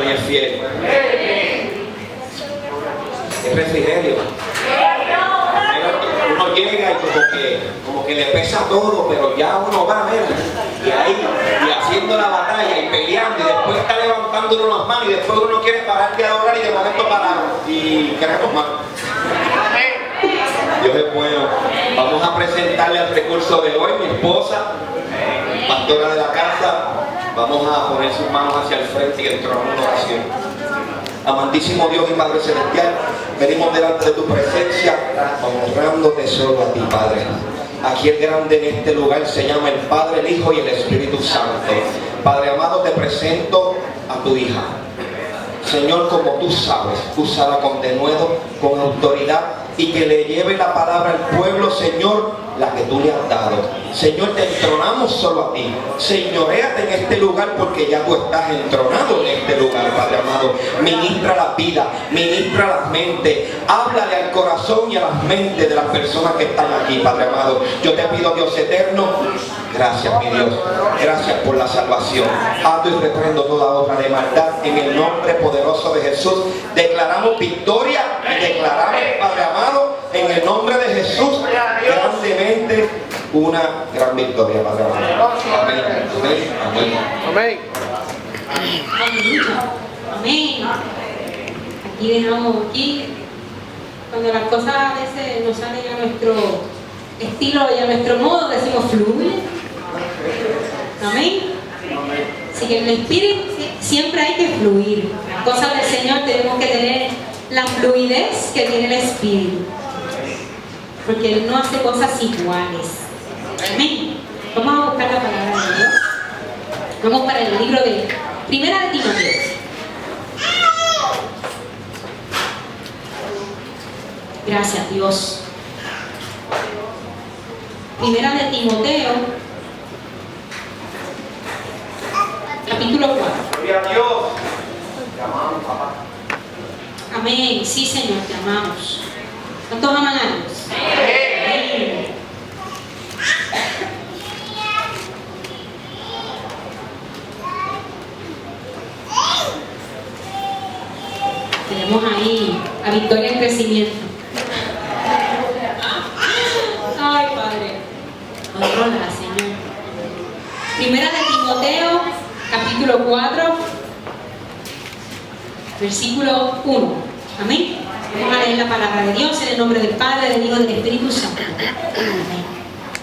es fiel. Es refrigerio. Uno llega y como que le pesa todo, pero ya uno va a ver y ahí y haciendo la batalla y peleando, y después está levantando uno las manos, y después uno quiere parar de adorar y de momento parar y queremos más. Dios es bueno. Vamos a presentarle el recurso de hoy, mi esposa, pastora de la casa. Vamos a poner sus manos hacia el frente y entramos en oración. Amantísimo Dios y Padre Celestial, venimos delante de tu presencia, honrándote solo a ti, Padre. Aquí el grande en este lugar se llama el Padre, el Hijo y el Espíritu Santo. Padre amado, te presento a tu hija. Señor, como tú sabes, úsala con denuedo, con autoridad, y que le lleve la palabra al pueblo, Señor, la que tú le has dado. Señor, te entronamos solo a ti. Señoréate en este lugar, porque ya tú estás entronado en este lugar, Padre amado. Ministra la vida, ministra las mentes, háblale al corazón y a las mentes de las personas que están aquí, Padre amado. Yo te pido, Dios eterno, gracias, mi Dios. Gracias por la salvación. Ato y reprendo toda obra de maldad en el nombre poderoso de Jesús. Declaramos victoria y declaramos, Padre amado, en el nombre de Jesús, grandemente una gran victoria, Padre amado. Amén. Amén. Amén. Amén. Aquí dejamos, cuando las cosas a veces no salen a nuestro estilo y a nuestro modo, decimos fluye. Amén. Así que en el espíritu siempre hay que fluir. Las cosas del Señor tenemos que tener la fluidez que tiene el espíritu, porque Él no hace cosas iguales. Amén. Vamos a buscar la palabra de Dios. Vamos para el libro de Primera de Timoteo. Gracias, Dios. Primera de Timoteo, capítulo 4. Gloria a Dios. Te amamos, papá. Amén. Sí, Señor, te amamos. ¿Cuántos aman a Dios? Amén. Tenemos ahí a Victoria en crecimiento. Ay, Padre. Honra, Señor. Primera de Timoteo, capítulo 4, versículo 1. Amén. Vamos a leer la palabra de Dios en el nombre del Padre, del Hijo y del Espíritu Santo. Amén.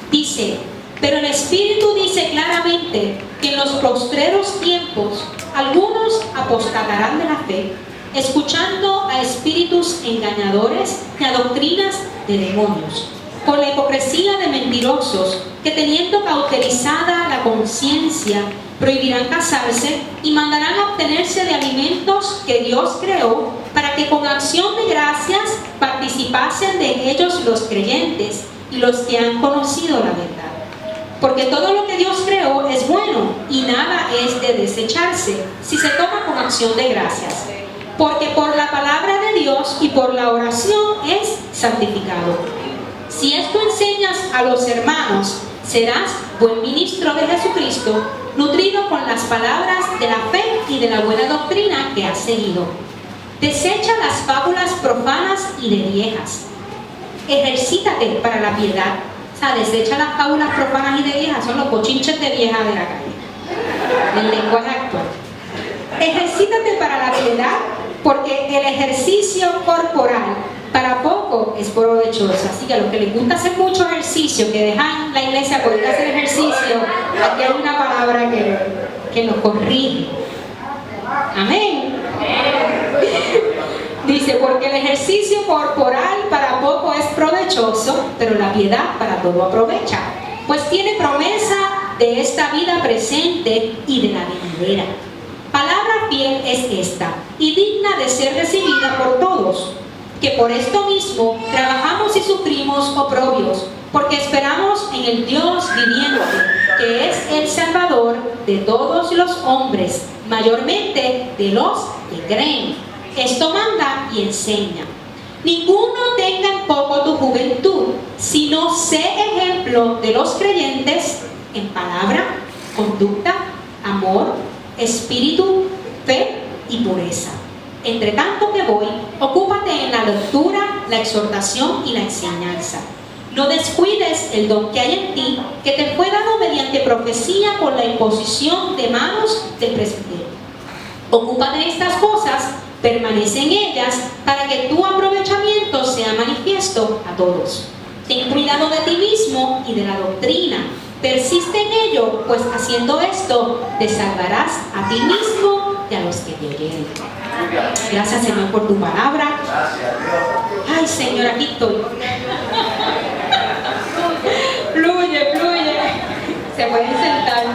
Dice: pero el Espíritu dice claramente que en los postreros tiempos algunos apostatarán de la fe, escuchando a espíritus engañadores y a doctrinas de demonios, con la hipocresía de mentirosos, que teniendo cauterizada la conciencia, prohibirán casarse y mandarán a abstenerse de alimentos que Dios creó, para que con acción de gracias participasen de ellos los creyentes y los que han conocido la verdad. Porque todo lo que Dios creó es bueno, y nada es de desecharse si se toma con acción de gracias. Porque por la palabra de Dios y por la oración es santificado. Si esto enseñas a los hermanos, serás buen ministro de Jesucristo, nutrido con las palabras de la fe y de la buena doctrina que has seguido. Desecha las fábulas profanas y de viejas. Ejercítate para la piedad. O sea, desecha las fábulas profanas y de viejas, son los bochinches de vieja de la calle, del lenguaje actual. Ejercítate para la piedad, porque el ejercicio corporal para poco es provechoso. Así que a los que les gusta hacer mucho ejercicio, que dejan la iglesia por ir a hacer ejercicio, aquí hay una palabra que nos corrige. Amén. Dice: porque el ejercicio corporal para poco es provechoso, pero la piedad para todo aprovecha, pues tiene promesa de esta vida presente y de la venidera. Palabra fiel es esta, y digna de ser recibida por todos, que por esto mismo trabajamos y sufrimos oprobios, porque esperamos en el Dios viviente, que es el Salvador de todos los hombres, mayormente de los que creen. Esto manda y enseña. Ninguno tenga en poco tu juventud, sino sé ejemplo de los creyentes en palabra, conducta, amor, espíritu, fe y pureza. Entre tanto que voy, ocúpate en la lectura, la exhortación y la enseñanza. No descuides el don que hay en ti, que te fue dado mediante profecía por la imposición de manos del presbiterio. Ocúpate en estas cosas, permanece en ellas, para que tu aprovechamiento sea manifiesto a todos. Ten cuidado de ti mismo y de la doctrina. Persiste en ello, pues haciendo esto, te salvarás a ti mismo y a los que te oyeren. Gracias, Señor, por tu palabra. Ay, Señor, aquí estoy. Fluye, fluye. Se pueden sentar.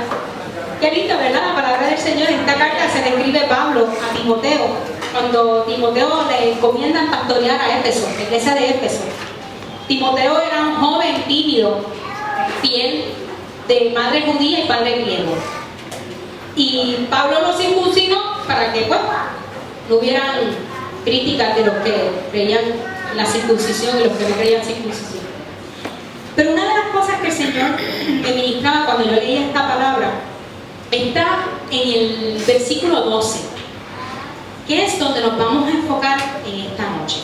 Qué lindo, ¿verdad? La palabra del Señor. En esta carta se le escribe Pablo a Timoteo, cuando Timoteo le encomiendan pastorear a Éfeso, la iglesia de Éfeso. Timoteo era un joven tímido, fiel, de madre judía y padre griego. Y Pablo lo circuncidó para que, pues, no hubieran críticas de los que creían la circuncisión y los que no creían circuncisión. Pero una de las cosas que el Señor me ministraba cuando yo leía esta palabra está en el versículo 12, que es donde nos vamos a enfocar en esta noche.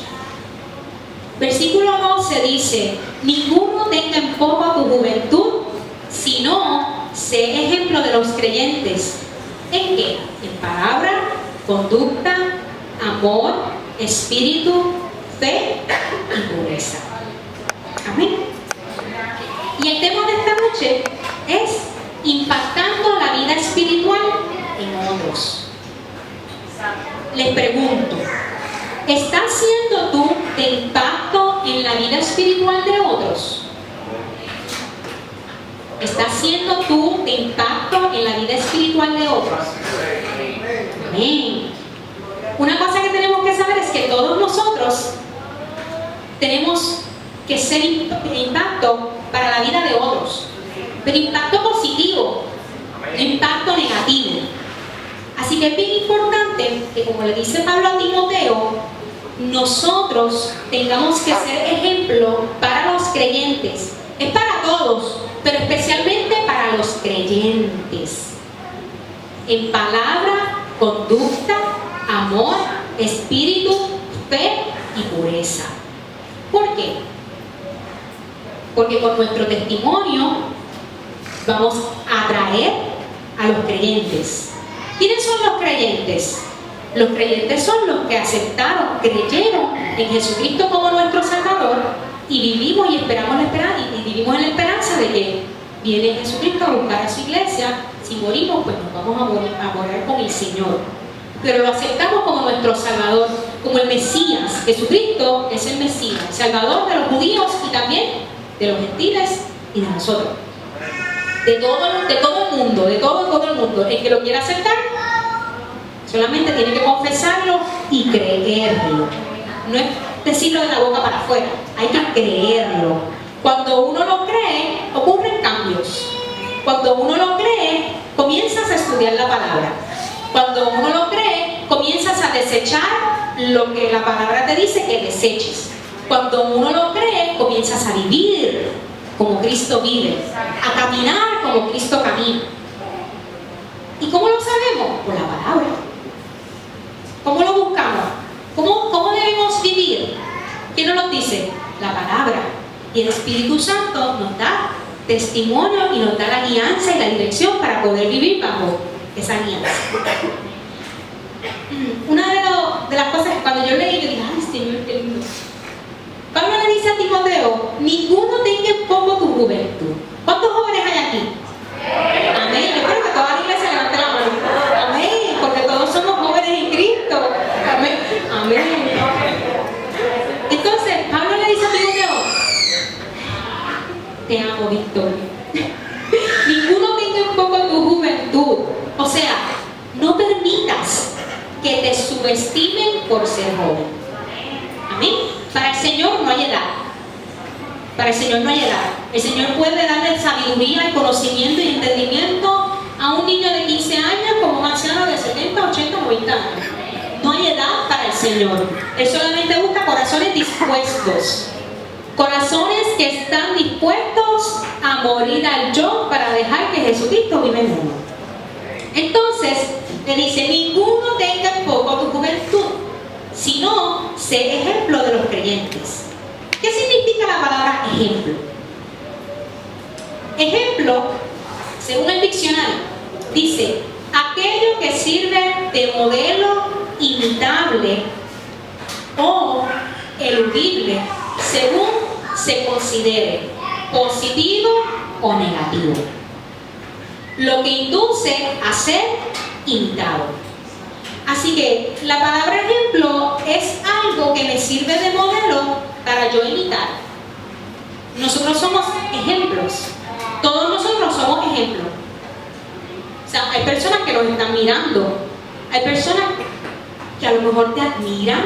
Versículo 12 dice: ninguno tenga en poco tu juventud, sino sé ejemplo de los creyentes. ¿En qué? En palabra, conducta, amor, espíritu, fe y pureza. Amén. Y el tema de esta noche es impactando la vida espiritual en otros. Les pregunto, ¿estás siendo tú de impacto en la vida espiritual de otros? ¿Estás siendo tú de impacto en la vida espiritual de otros? Amén. Una cosa que tenemos que saber es que todos nosotros tenemos que ser impacto para la vida de otros, pero impacto positivo, no impacto negativo. Así que es bien importante que, como le dice Pablo a Timoteo, nosotros tengamos que ser ejemplo para los creyentes. Es para todos, pero especialmente para los creyentes. En palabra, conducta, amor, espíritu, fe y pureza. ¿Por qué? Porque con nuestro testimonio vamos a atraer a los creyentes. ¿Quiénes son los creyentes? Los creyentes son los que aceptaron, creyeron en Jesucristo como nuestro Salvador y vivimos y esperamos la esperanza, y vivimos en la esperanza de que viene Jesucristo a buscar a su iglesia. Si morimos, pues nos vamos a morir con el Señor. Pero lo aceptamos como nuestro Salvador, como el Mesías. Jesucristo es el Mesías, el Salvador de los judíos y también de los gentiles y de nosotros. De todo el mundo, de todo el mundo. El que lo quiera aceptar, solamente tiene que confesarlo y creerlo. No es decirlo de la boca para afuera, hay que creerlo. Cuando uno lo cree, ocurren cambios. Cuando uno lo cree, comienzas a estudiar la palabra. Cuando uno lo cree, comienzas a desechar lo que la palabra te dice que deseches. Cuando uno lo cree, comienzas a vivir como Cristo vive, a caminar como Cristo camina. ¿Y cómo lo sabemos? Por la palabra. ¿Cómo lo buscamos? ¿Cómo debemos vivir? ¿Quién nos dice? La palabra. Y el Espíritu Santo nos da testimonio y nos da la guianza y la dirección para poder vivir bajo esa guianza. Una de las cosas que cuando yo leí, yo dije: ay, Señor, qué lindo. Pablo le dice a Timoteo: ninguno tenga en poco tu juventud. ¿Cuántos jóvenes hay aquí? Amén. Yo espero que toda la iglesia levante la mano. Amén. Porque todos somos jóvenes en Cristo. Amén. Amén. Entonces, Pablo le dice a Timoteo: te amo, Victoria. Ninguno tenga en poco tu juventud. O sea, no permitas que te subestimen por ser joven. Amén. Para el Señor no hay edad. Para el Señor no hay edad. El Señor puede darle sabiduría y conocimiento y entendimiento a un niño de 15 años como un anciano de 70, 80, 90 años. No hay edad para el Señor. Él solamente busca corazones dispuestos. Corazones que están dispuestos a morir al yo para dejar que Jesucristo viva en uno. Entonces, le dice, ninguno tenga en poco tu juventud, sino sé ejemplo de los creyentes. ¿Qué significa la palabra ejemplo? Ejemplo, según el diccionario, dice, aquello que sirve de modelo imitable o eludible según se considere positivo o negativo. Lo que induce a ser imitado. Así que la palabra ejemplo es algo que me sirve de modelo para yo imitar. Nosotros somos ejemplos. Todos nosotros somos ejemplos. O sea, hay personas que nos están mirando. Hay personas que a lo mejor te admiran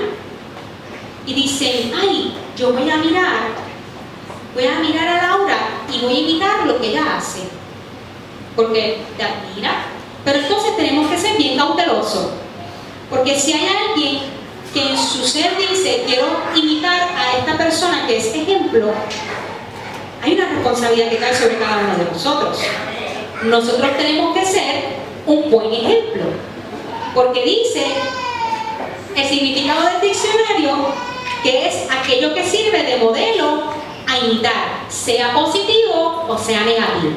y dicen, ay, yo voy a mirar a Laura y voy a imitar lo que ella hace. Porque te admira. Pero entonces tenemos que ser bien cautelosos. Porque si hay alguien que en su ser dice, quiero imitar a esta persona que es ejemplo, hay una responsabilidad que cae sobre cada uno de nosotros. Nosotros tenemos que ser un buen ejemplo. Porque dice el significado del diccionario que es aquello que sirve de modelo a imitar, sea positivo o sea negativo.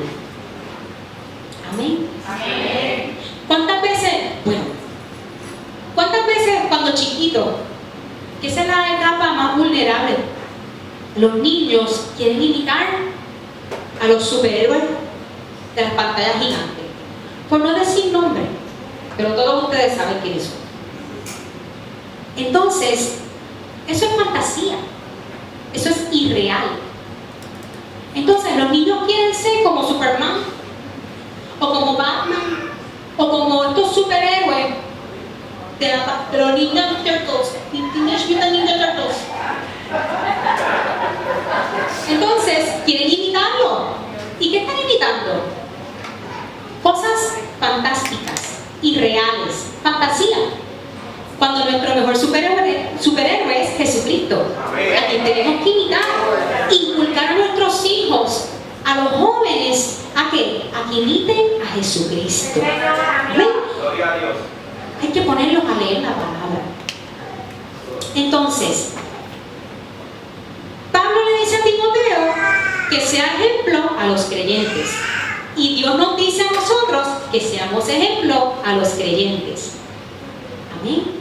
Amén. Amén. ¿Cuántas veces cuando chiquito, que esa es la etapa más vulnerable, los niños quieren imitar a los superhéroes de las pantallas gigantes? Por no decir nombre, pero todos ustedes saben quiénes son. Entonces, eso es fantasía, eso es irreal. Entonces, los niños quieren ser como Superman, o como Batman, o como estos superhéroes de los Ninja Turtles, Teenage Mutant Ninja Turtles. Entonces, quieren imitarlo. ¿Y qué están imitando? Cosas fantásticas, irreales, fantasía. Cuando nuestro mejor superhéroe es Jesucristo, a quien tenemos que imitar, inculcar a nuestros hijos, a los jóvenes, ¿a qué? A que imiten a Jesucristo. ¿Amén? Gloria a Dios. Hay que ponerlos a leer la palabra. Entonces, Pablo le dice a Timoteo que sea ejemplo a los creyentes. Y Dios nos dice a nosotros que seamos ejemplo a los creyentes. Amén.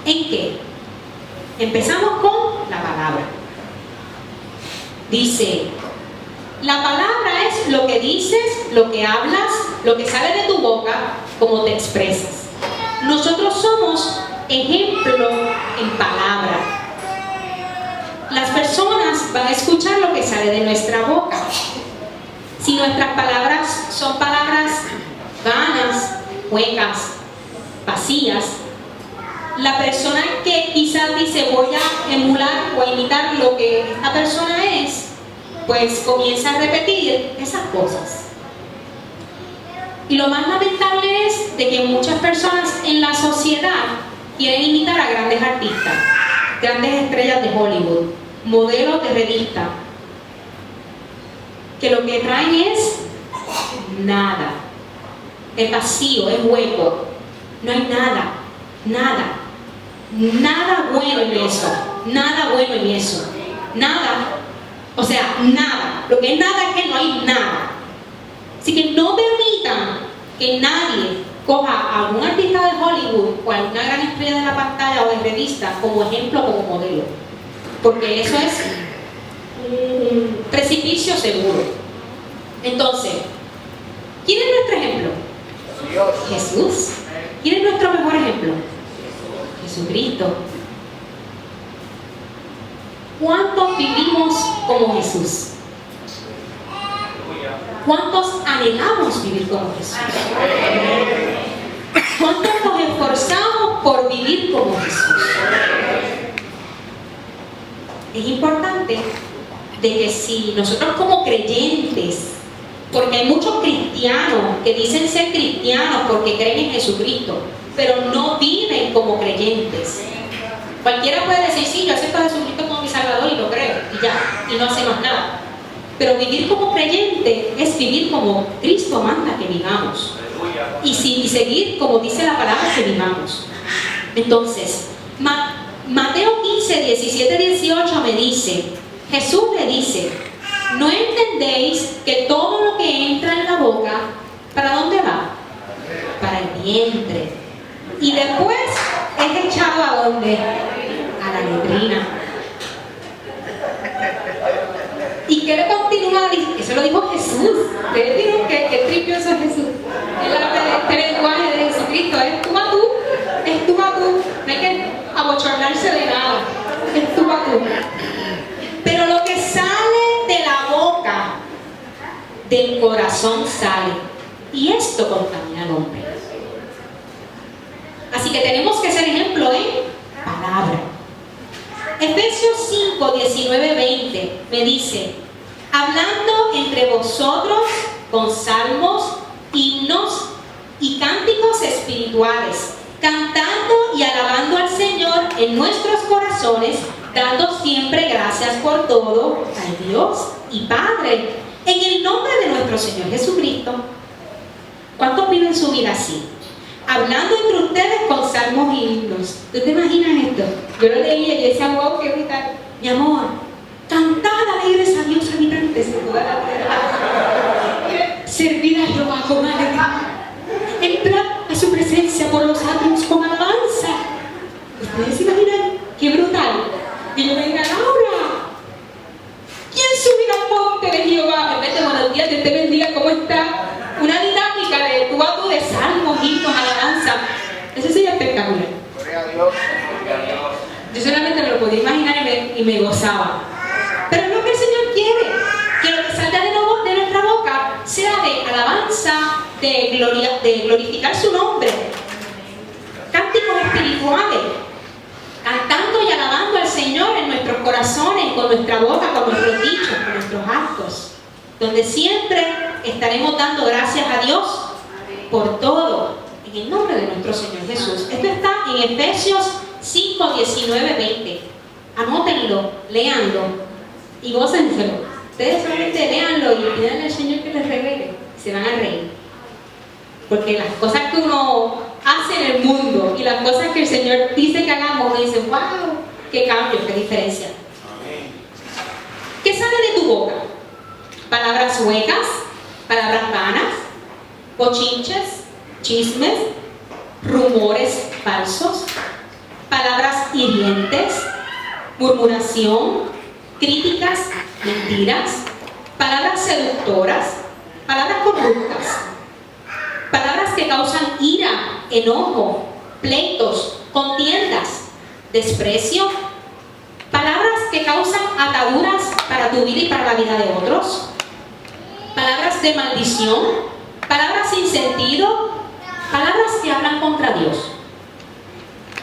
¿En qué? Empezamos con la palabra. Dice, la palabra es lo que dices, lo que hablas, lo que sale de tu boca, como te expresas. Nosotros somos ejemplo en palabra. Las personas van a escuchar lo que sale de nuestra boca. Si nuestras palabras son palabras vanas, huecas, vacías, la persona que quizás dice voy a emular o a imitar lo que esta persona es, pues comienza a repetir esas cosas. Y lo más lamentable es de que muchas personas en la sociedad quieren imitar a grandes artistas, grandes estrellas de Hollywood, modelos de revista, que lo que traen es nada, es vacío, es hueco, no hay nada bueno en eso, nada, o sea, nada, lo que es nada es que no hay nada. Así que no permitan que nadie coja a algún artista de Hollywood o a alguna gran estrella de la pantalla o de revista como ejemplo o como modelo, porque eso es un precipicio seguro. Entonces, ¿quién es nuestro ejemplo? Dios. Jesús. ¿Quién es nuestro mejor ejemplo? Jesucristo. ¿Cuántos vivimos como Jesús? ¿Cuántos anhelamos vivir como Jesús? ¿Cuántos nos esforzamos por vivir como Jesús? Es importante de que si nosotros como creyentes, porque hay muchos cristianos que dicen ser cristianos porque creen en Jesucristo, pero no viven como creyentes. Cualquiera puede decir, sí, yo acepto a Jesucristo como mi Salvador y lo creo, y ya, y no hace más nada. Pero vivir como creyente es vivir como Cristo manda que vivamos. y seguir como dice la palabra que vivamos. Entonces, Mateo 15, 17, 18 me dice, Jesús le dice, ¿no entendéis que todo lo que entra en la boca, ¿para dónde va? Para el vientre. Y después es echado ¿a dónde? A la letrina. ¿Y qué le continúa? Eso lo dijo Jesús. Ustedes dijeron que tripioso es Jesús. El lenguaje de Jesucristo es tú a tú. Es tú a tú. No hay que abochornarse de nada. Es tú a tú. Pero lo que sale de la boca, del corazón sale. Y esto contamina al hombre. Así que tenemos que ser ejemplo en palabra. Efesios 5, 19, 20 me dice, hablando entre vosotros con salmos, himnos y cánticos espirituales, cantando y alabando al Señor en nuestros corazones, dando siempre gracias por todo al Dios y Padre, en el nombre de nuestro Señor Jesucristo. ¿Cuántos viven su vida así? Hablando entre ustedes con salmos y himnos. ¿Tú te imaginas esto? Yo lo leía y yo decía, wow, qué brutal. Mi amor, cantad alegres a Dios habitantes de toda la tierra. Servid a Jehová con alegría. Entrad a su presencia por los atrios con alabanza. ¿Ustedes se imaginan? Qué brutal. Y yo me diga, Laura, ¿quién subirá al monte de Jehová? En vez de buenos días, Dios te bendiga, ¿cómo está? Una dinámica de tú a tú de salmos, himnos, alabanza. Eso sería espectacular. Gloria a Dios. Yo solamente me lo podía imaginar y me gozaba. Pero es lo que el Señor quiere, que lo que salga de nuestra boca sea de alabanza, de glorificar su nombre. Cánticos espirituales, cantando y alabando al Señor en nuestros corazones, con nuestra boca, con nuestros dichos, con nuestros actos, donde siempre estaremos dando gracias a Dios por todo, en el nombre de nuestro Señor Jesús. Esto está en Efesios 5, 19, 20. Anótenlo, léanlo y gócenselo. Ustedes solamente léanlo y pídanle al Señor que les regrese. Se van a reír. Porque las cosas que uno hace en el mundo y las cosas que el Señor dice que hagamos, uno dice, wow, qué cambio, qué diferencia. ¿Qué sale de tu boca? Palabras huecas, palabras vanas, bochinches, chismes, rumores falsos, palabras hirientes, murmuración, críticas, mentiras, palabras seductoras, palabras corruptas, palabras que causan ira, enojo, pleitos, contiendas, desprecio, palabras que causan ataduras para tu vida y para la vida de otros, palabras de maldición, palabras sin sentido, palabras que hablan contra Dios.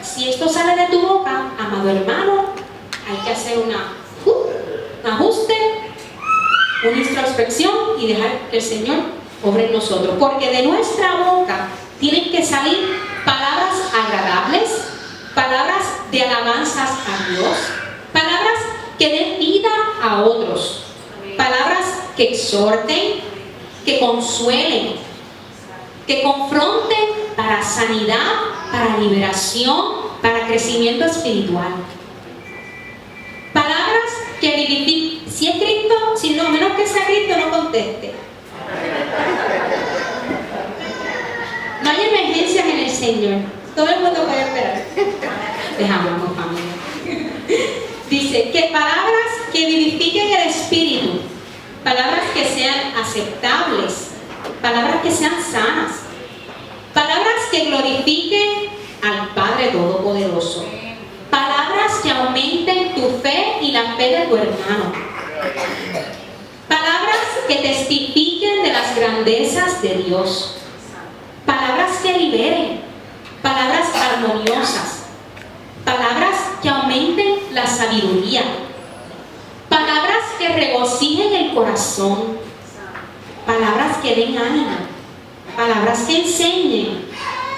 Si esto sale de tu boca, amado hermano, hay que hacer un ajuste, una introspección y dejar que el Señor obre en nosotros. Porque de nuestra boca tienen que salir palabras agradables, palabras de alabanzas a Dios, palabras que den vida a otros, palabras que exhorten, que consuelen, que confronten para sanidad, para liberación, para crecimiento espiritual. Palabras que vivifiquen. Si es Cristo, si no, menos que sea Cristo, no conteste. No hay emergencias en el Señor. Todo el mundo puede esperar. Dejamos, familia. Dice que palabras que vivifiquen el espíritu, palabras que sean aceptables, palabras que sean sanas, palabras que glorifiquen al Padre Todopoderoso, palabras que aumenten tu fe y la fe de tu hermano, palabras que testifiquen de las grandezas de Dios, palabras que liberen, palabras armoniosas, palabras que aumenten la sabiduría, palabras que regocijen el corazón, palabras que den ánimo, palabras que enseñen,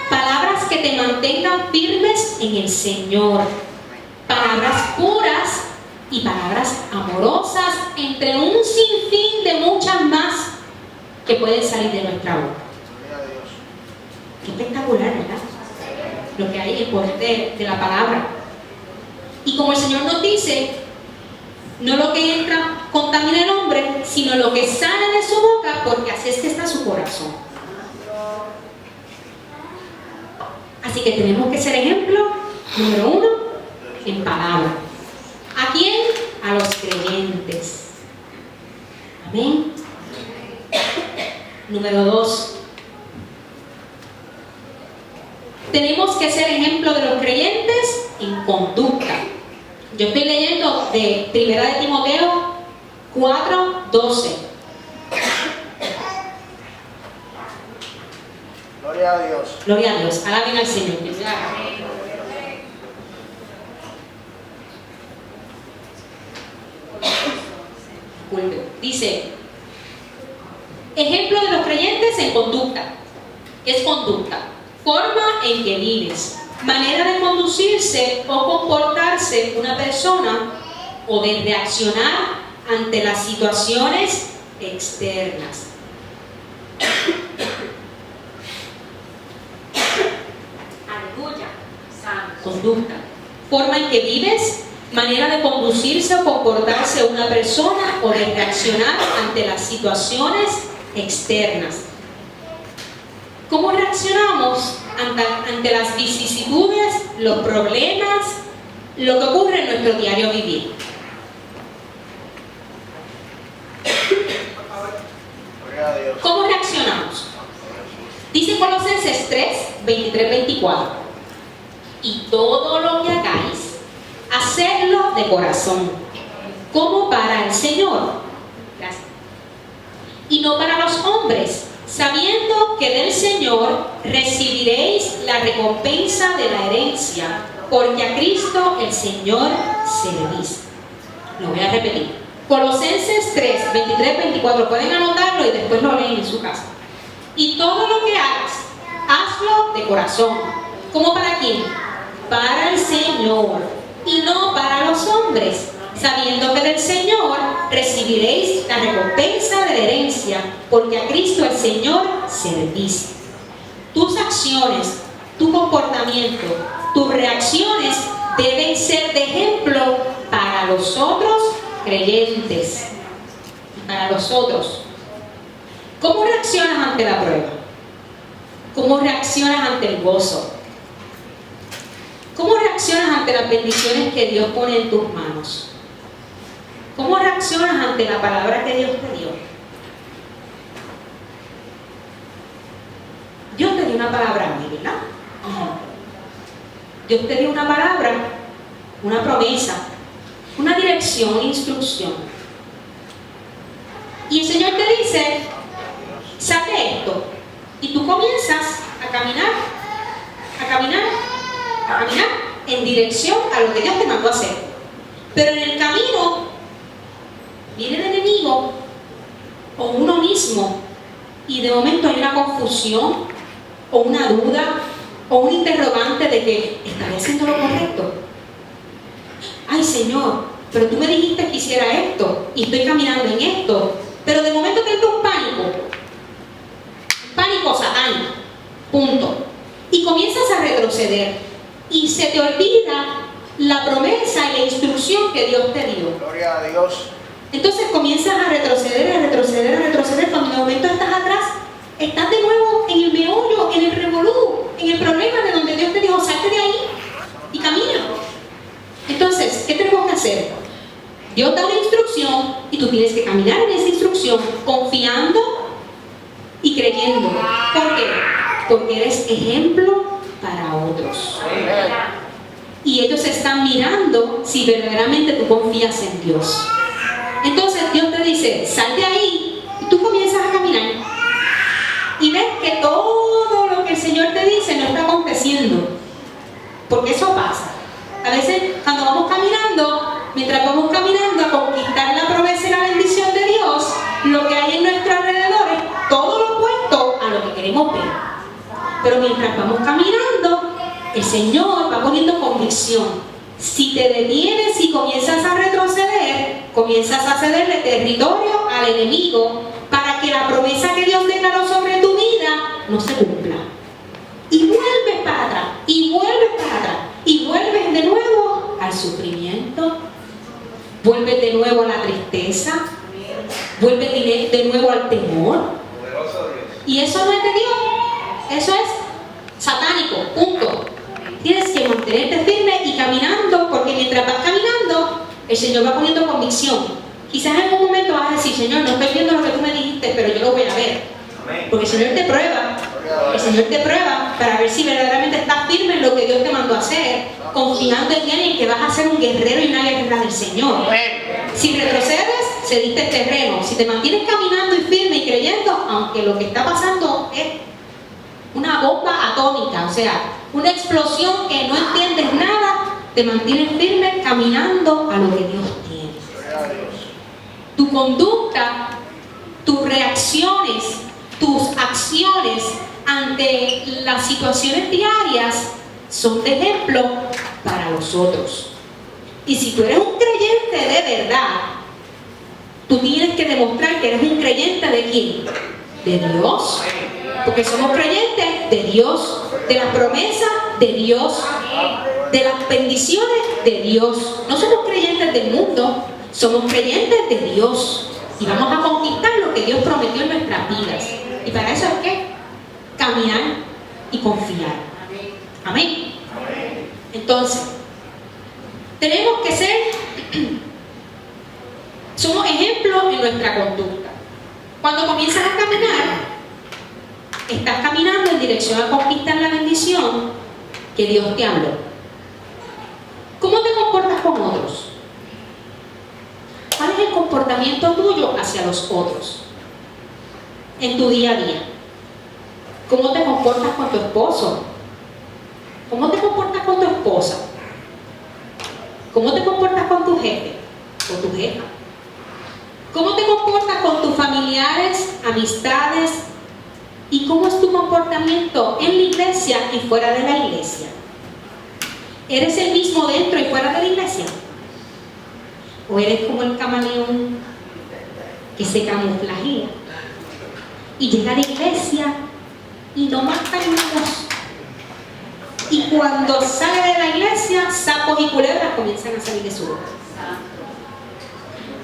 palabras que te mantengan firmes en el Señor, palabras puras y palabras amorosas, entre un sinfín de muchas más que pueden salir de nuestra boca. Qué espectacular, ¿verdad? Lo que hay en el poder de la palabra. Y como el Señor nos dice, no lo que entra contamina el hombre, sino lo que sale de su boca, porque así es que está su corazón. Así que tenemos que ser ejemplo, número 1, en palabra. ¿A quién? A los creyentes. Amén. Número 2. Tenemos que ser ejemplo de los creyentes en conducta. Yo estoy leyendo de 1 de Timoteo 4:12. Gloria a Dios. Gloria a Dios. Alaben al Señor. Dice, ejemplo de los creyentes en conducta. ¿Qué es conducta? Forma en que vives, manera de conducirse o comportarse una persona o de reaccionar ante las situaciones externas. Aleluya. Conducta. Forma en que vives, manera de conducirse o comportarse una persona o de reaccionar ante las situaciones externas. ¿Cómo reaccionamos ante las vicisitudes, los problemas, lo que ocurre en nuestro diario vivir? ¿Cómo reaccionamos? Dice Colosenses 3:23-24. Y todo lo que hagáis, hacedlo de corazón, como para el Señor. Gracias. Y no para los hombres, sabiendo que del Señor recibiréis la recompensa de la herencia, porque a Cristo el Señor servís. Lo voy a repetir. Colosenses 3:23-24. Pueden anotarlo y después lo leen en su casa. Y todo lo que hagas, hazlo de corazón. ¿Cómo para quién? Para el Señor, y no para los hombres, sabiendo que del Señor recibiréis la recompensa de la herencia, porque a Cristo el Señor servís. Tus acciones, tu comportamiento, tus reacciones deben ser de ejemplo para los otros creyentes, para los otros. ¿Cómo reaccionas ante la prueba? ¿Cómo reaccionas ante el gozo? ¿Cómo reaccionas ante las bendiciones que Dios pone en tus manos? ¿Cómo reaccionas ante la palabra que Dios te dio? Dios te dio una palabra a mí, ¿verdad? Dios te dio una palabra, una promesa, una dirección, una instrucción. Y el Señor te dice, saque esto. Y tú comienzas a caminar en dirección a lo que Dios te mandó a hacer. Pero en el camino viene el enemigo o uno mismo y de momento hay una confusión o una duda o un interrogante de que ¿estaré haciendo lo correcto? Ay, Señor, pero tú me dijiste que hiciera esto y estoy caminando en esto, pero de momento tengo un pánico satánico, punto, y comienzas a retroceder y se te olvida la promesa y la instrucción que Dios te dio. Gloria a Dios. Entonces comienzas a retroceder, cuando de momento estás atrás, estás de nuevo en el meollo, en el revolú, en el problema de donde Dios te dijo, salte de ahí y camina. Entonces, ¿qué tenemos que hacer? Dios da una instrucción y tú tienes que caminar en esa instrucción, confiando y creyendo. ¿Por qué? Porque eres ejemplo para otros. Y ellos están mirando si verdaderamente tú confías en Dios. Entonces Dios te dice, sal de ahí, y tú comienzas a caminar. Y ves que todo lo que el Señor te dice no está aconteciendo. Porque eso pasa. A veces cuando vamos caminando, mientras vamos caminando a conquistar la promesa y la bendición de Dios, lo que hay en nuestro alrededor es todo lo opuesto a lo que queremos ver. Pero mientras vamos caminando, el Señor va poniendo convicción. Si te detienes y comienzas a retroceder, comienzas a cederle territorio al enemigo para que la promesa que Dios declaró sobre tu vida no se cumpla. sufrimiento, vuelves de nuevo a la tristeza, vuelves de nuevo al temor. Y eso no es de Dios, eso es satánico, punto. Tienes que mantenerte firme y caminando, porque mientras vas caminando, el Señor va poniendo convicción. Quizás en algún momento vas a decir, Señor, no estoy viendo lo que tú me dijiste, pero yo lo voy a ver. Porque el Señor te prueba. El Señor te prueba para ver si verdaderamente estás firme en lo que Dios te mandó a hacer, confiando en Él y en que vas a ser un guerrero y una guerrera del Señor. Si retrocedes, cediste el terreno. Si te mantienes caminando y firme y creyendo, aunque lo que está pasando es una bomba atómica, o sea, una explosión que no entiendes nada, te mantienes firme caminando a lo que Dios tiene. Tu conducta, tus reacciones, tus acciones ante las situaciones diarias son de ejemplo para los otros. Y si tú eres un creyente de verdad, tú tienes que demostrar que eres un creyente ¿de quién? De Dios. Porque somos creyentes de Dios, de las promesas de Dios, de las bendiciones de Dios. No somos creyentes del mundo, somos creyentes de Dios. Y vamos a conquistar lo que Dios prometió en nuestras vidas. Y para eso hay que caminar y confiar. Amén. Entonces, tenemos que ser, somos ejemplos en nuestra conducta. Cuando comienzas a caminar, estás caminando en dirección a conquistar la bendición que Dios te habló. ¿Cómo te comportas con otros? ¿Cuál es el comportamiento tuyo hacia los otros en tu día a día? ¿Cómo te comportas con tu esposo? ¿Cómo te comportas con tu esposa? ¿Cómo te comportas con tu jefe o tu jefa? ¿Cómo te comportas con tus familiares, amistades? ¿Y cómo es tu comportamiento en la iglesia y fuera de la iglesia? ¿Eres el mismo dentro y fuera de la iglesia? ¿O eres como el camaleón que se camuflajea y llega a la iglesia y no más caminos? Y cuando sale de la iglesia, sapos y culebras comienzan a salir de su boca.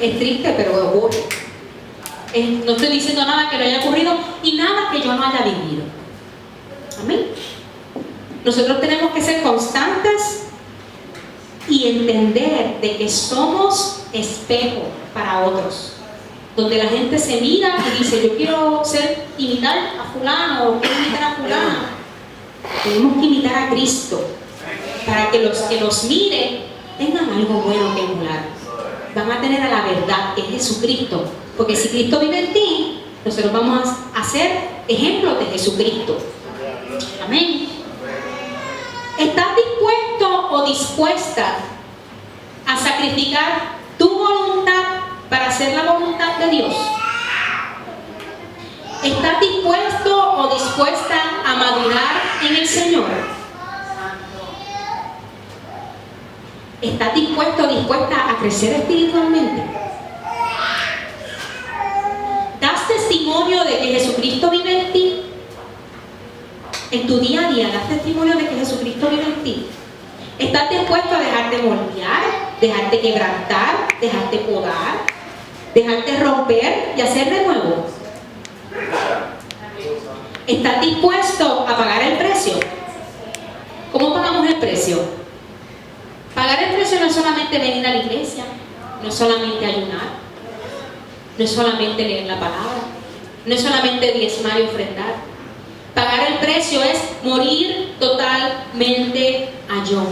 Es triste, pero ocurre. No estoy diciendo nada que no haya ocurrido y nada que yo no haya vivido. Amén. Nosotros tenemos que ser constantes y entender de que somos espejo para otros. Donde la gente se mira y dice, yo quiero imitar a fulano o quiero imitar a fulana. Tenemos que imitar a Cristo para que los que nos miren tengan algo bueno que emular. Van a tener a la verdad, que es Jesucristo. Porque si Cristo vive en ti, nosotros vamos a ser ejemplos de Jesucristo. Amén. ¿Estás dispuesto o dispuesta a sacrificar tu voluntad para hacer la voluntad de Dios? ¿Estás dispuesto o dispuesta a madurar en el Señor? ¿Estás dispuesto o dispuesta a crecer espiritualmente? ¿Das testimonio de que Jesucristo vive en ti? En tu día a día, ¿das testimonio de que Jesucristo vive en ti? ¿Estás dispuesto a dejarte moldear, dejarte quebrantar, dejarte podar, dejarte romper y hacer de nuevo? ¿Estás dispuesto a pagar el precio? ¿Cómo pagamos el precio? Pagar el precio no es solamente venir a la iglesia, no es solamente ayunar, no es solamente leer la palabra, no es solamente diezmar y ofrendar. Pagar el precio es morir totalmente al yo,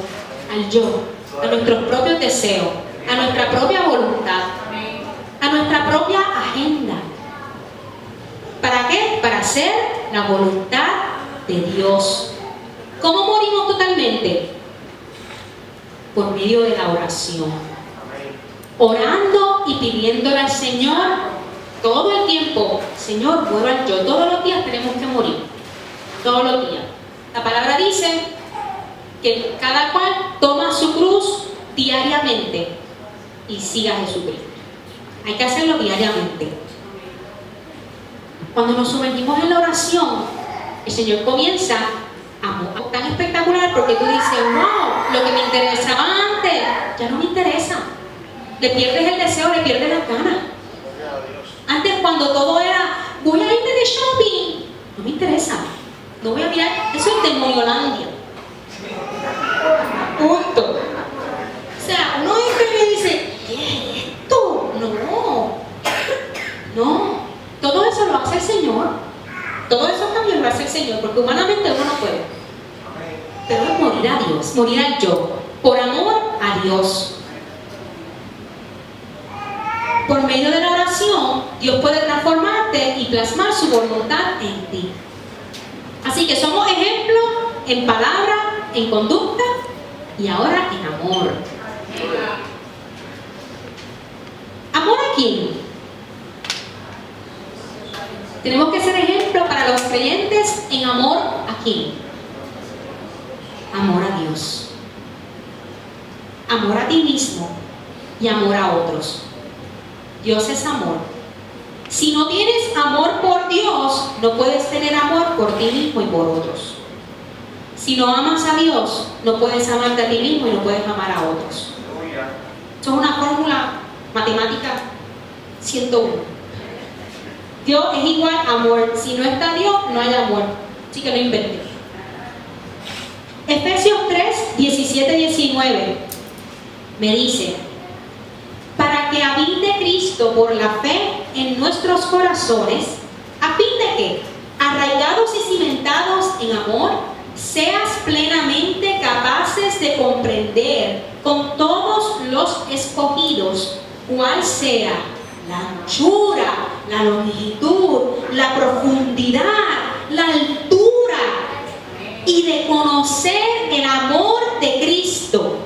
a nuestros propios deseos, a nuestra propia voluntad, a nuestra propia agenda. ¿Para qué? Para hacer la voluntad de Dios. ¿Cómo morimos totalmente? Por medio de la oración. Orando y pidiéndole al Señor todo el tiempo. Señor, muero al yo. Todos los días tenemos que morir. Todos los días. La palabra dice que cada cual toma su cruz diariamente y siga a Jesucristo. Hay que hacerlo diariamente. Cuando nos sumergimos en la oración, el Señor comienza a tan espectacular porque tú dices, wow, lo que me interesaba antes, ya no me interesa. Le pierdes el deseo, le pierdes las ganas. Gloria a Dios. Antes, cuando todo era, voy a irme de shopping, no me interesa. No voy a mirar, eso es Demoniolandia. Punto. O sea, uno entra y me dice, ¿qué es esto? No. Todo eso lo hace el Señor. Todos esos cambios lo hace el Señor, porque humanamente uno no puede. Pero es morir a Dios, morir al yo, por amor a Dios. Por medio de la oración, Dios puede transformarte y plasmar su voluntad en ti. Así que somos ejemplos en palabra, en conducta y ahora en amor. ¿Amor a quién? Tenemos que ser ejemplo para los creyentes en amor a quién. Amor a Dios. Amor a ti mismo y amor a otros. Dios es amor. Si no tienes amor por Dios, no puedes tener amor por ti mismo y por otros. Si no amas a Dios, no puedes amarte a ti mismo y no puedes amar a otros. Esto es una fórmula matemática 101. Dios es igual a amor. Si no está Dios, no hay amor. Así que no inventes. Efesios 3, 17, 19 me dice: para que habite Cristo por la fe en nuestros corazones, a fin de que, arraigados y cimentados en amor, seas plenamente capaces de comprender con todos los escogidos cuál sea la anchura, la longitud, la profundidad, la altura, y de conocer el amor de Cristo.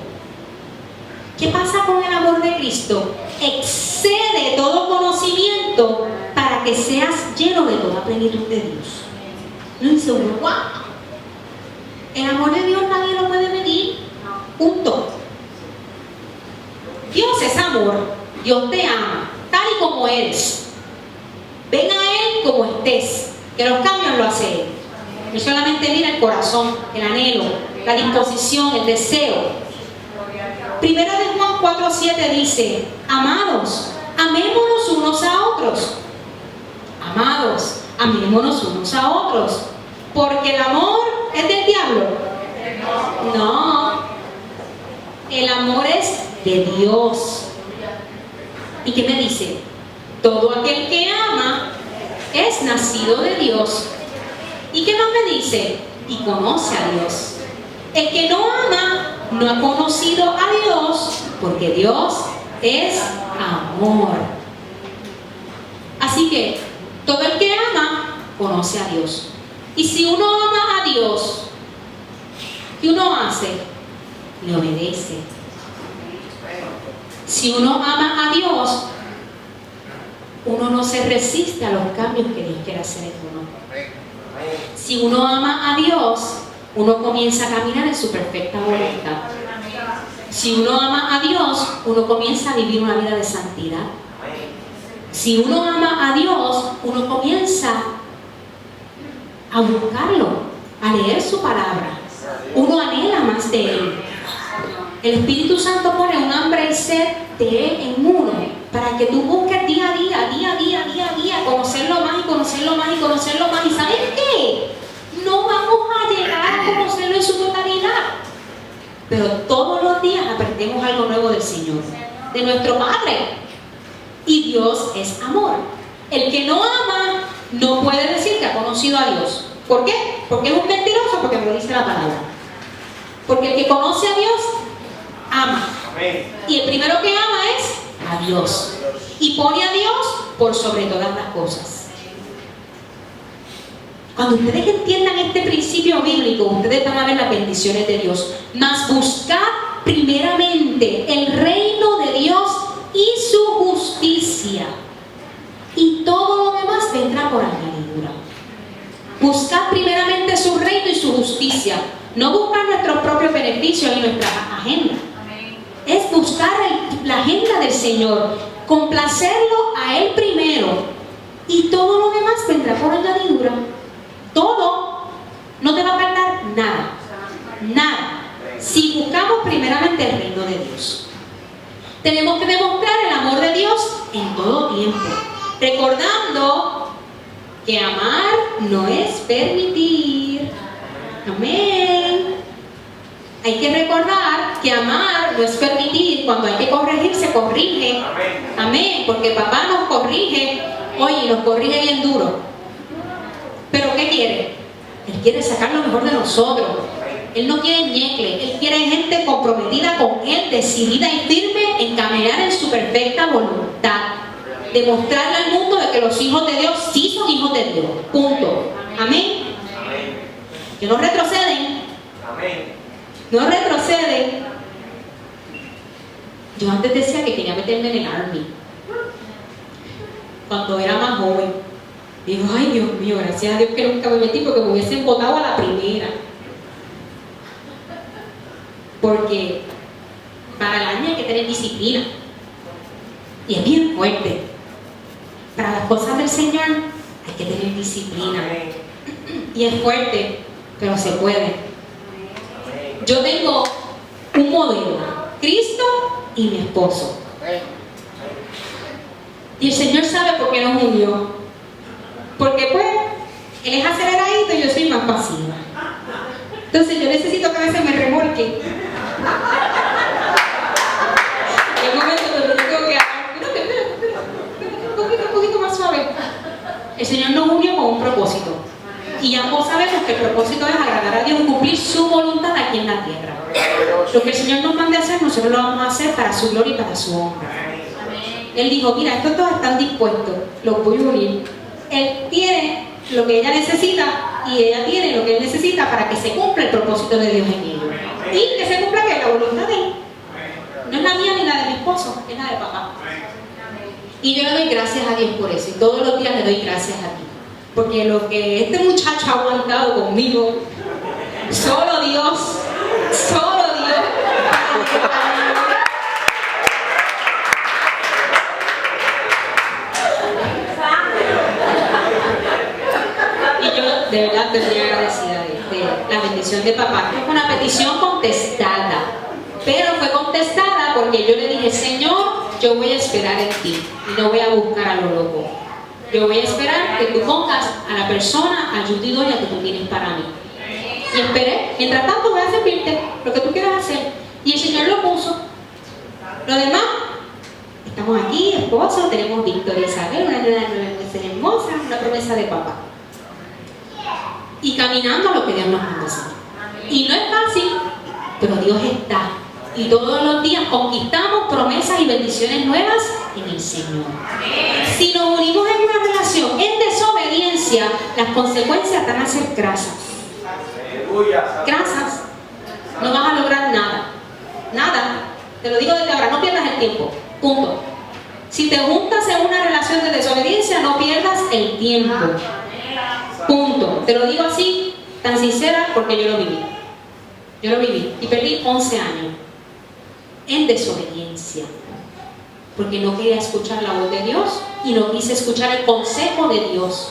¿Qué pasa con el amor de Cristo? Excede todo conocimiento para que seas lleno de toda plenitud de Dios. No dice uno, ¡wow! El amor de Dios nadie lo puede medir. Punto. Dios es amor. Dios te ama, tal y como eres. Ven a Él como estés, que los cambios lo hace Él. Él solamente mira el corazón, el anhelo, la disposición, el deseo. Primera de Juan 4:7 dice: amados, amémonos unos a otros. Amados, amémonos unos a otros. Porque el amor es del diablo. No. El amor es de Dios. ¿Y qué me dice? Todo aquel que ama es nacido de Dios. ¿Y qué más me dice? Y conoce a Dios. El que no ama no ha conocido a Dios, porque Dios es amor. Así que todo el que ama conoce a Dios. Y si uno ama a Dios, ¿qué uno hace? Le obedece. Si uno ama a Dios, uno no se resiste a los cambios que Dios quiere hacer en uno. Si uno ama a Dios, uno comienza a caminar en su perfecta voluntad. Si uno ama a Dios, uno comienza a vivir una vida de santidad. Si uno ama a Dios, uno comienza a buscarlo, a leer su palabra. Uno anhela más de Él. El Espíritu Santo pone un hambre y sed de Él en uno, para que tú busques día a día, conocerlo más y conocerlo más y conocerlo más. ¿Y sabes qué? No vamos a llegar a conocerlo en su totalidad, pero todos los días aprendemos algo nuevo del Señor, de nuestro Padre. Y Dios es amor. El que no ama no puede decir que ha conocido a Dios. ¿Por qué? Porque es un mentiroso, porque me lo dice la palabra. Porque el que conoce a Dios ama. Y el primero que ama es a Dios. Y pone a Dios por sobre todas las cosas. Cuando ustedes entiendan este principio bíblico, ustedes van a ver las bendiciones de Dios. Mas buscad primeramente el reino de Dios y su justicia, y todo lo demás vendrá por añadidura. Buscad primeramente su reino y su justicia. No buscar nuestros propios beneficios y nuestra agenda. Es buscar la agenda del Señor, complacerlo a Él primero, y todo lo demás vendrá por añadidura. Todo. No te va a faltar nada. Nada. si buscamos primeramente el reino de Dios. Tenemos que demostrar el amor de Dios en todo tiempo, recordando que amar no es permitir. Amén. Hay que recordar que amar no es permitir. Cuando hay que corregir, se corrige. Amén. Porque papá nos corrige, oye, nos corrige bien duro. ¿Pero qué quiere? Él quiere sacar lo mejor de nosotros. Él no quiere ñecle, Él quiere gente comprometida con Él, decidida y firme en caminar en su perfecta voluntad. Demostrarle al mundo de que los hijos de Dios sí son hijos de Dios. Punto. Amén. Que no retroceden. No retroceden. Yo antes decía que quería meterme en el Army. Cuando era más joven. Digo, ay Dios mío, gracias a Dios que nunca me metí porque me hubiesen botado a la primera. Porque para el año hay que tener disciplina. Y es bien fuerte. Para las cosas del Señor hay que tener disciplina. Y es fuerte, pero se puede. Yo tengo un modelo, Cristo y mi esposo. Y el Señor sabe por qué nos unió. Porque pues, Él es aceleradito y yo soy más pasiva. Entonces yo necesito que a veces me remolque. Y hay momentos donde yo tengo que espérate, un poquito más suave. El Señor nos unió con un propósito. Y ambos sabemos que el propósito es agradar a Dios y cumplir su voluntad aquí en la tierra. Lo que el Señor nos mande a hacer, nosotros lo vamos a hacer para su gloria y para su honra. Él dijo, mira, estos dos están dispuestos, los voy a unir. Él tiene lo que ella necesita y ella tiene lo que él necesita para que se cumpla el propósito de Dios en ellos. Y que se cumpla que la voluntad de Él. No es la mía ni la de mi esposo, es la de papá. Y yo le doy gracias a Dios por eso. Y todos los días le doy gracias a ti. Porque lo que este muchacho ha aguantado conmigo, solo Dios, solo Dios. Y yo de verdad estoy muy agradecida de la bendición de papá. Es una petición contestada, pero fue contestada porque yo le dije, Señor, yo voy a esperar en ti y no voy a buscar a lo loco. Yo voy a esperar que tú pongas a la persona, ayuda idónea que tú tienes para mí. Y esperé, mientras tanto voy a servirte lo que tú quieras hacer. Y el Señor lo puso. Lo demás, estamos aquí, esposos, tenemos Victoria Isabel, una nena de 9 meses hermosa, una promesa de papá. Y caminando a lo que Dios nos manda hacer. Y no es fácil, pero Dios está. Y todos los días conquistamos promesas y bendiciones nuevas en el Señor. Si nos unimos en una relación en desobediencia, las consecuencias van a ser grasas. Grasas. No vas a lograr nada. Nada. Te lo digo desde ahora, no pierdas el tiempo. Punto. Si te juntas en una relación de desobediencia, no pierdas el tiempo. Punto. Te lo digo así, tan sincera, porque yo lo viví. Yo lo viví y perdí 11 años en desobediencia. Porque no quería escuchar la voz de Dios y no quise escuchar el consejo de Dios.